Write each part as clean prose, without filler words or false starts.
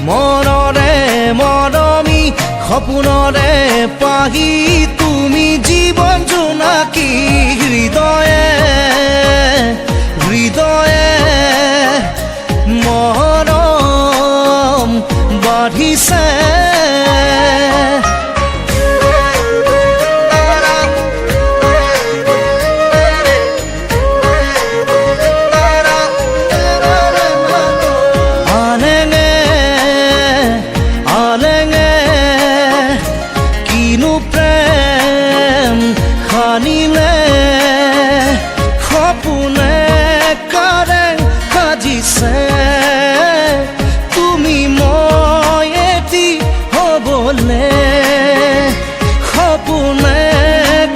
মনৰে মৰমী সপোনৰে পাহি তুমি জীৱন জোনাকী হৃদয়ে হৃদয়ে মৰম বাঢ়িছে খানিলে সপোনে কাৰেং সাজিছে তুমি মই এটি হ'বলে সপোনে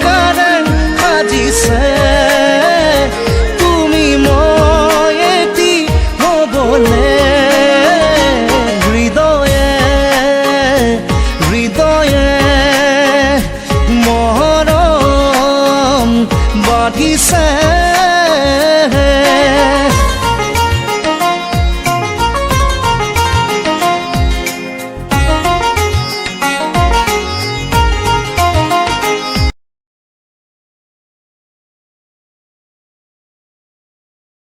কাৰেং সাজিছে তুমি মই এটি হ'বলে হৃদয়ে হৃদয়ে বাঢ়িছে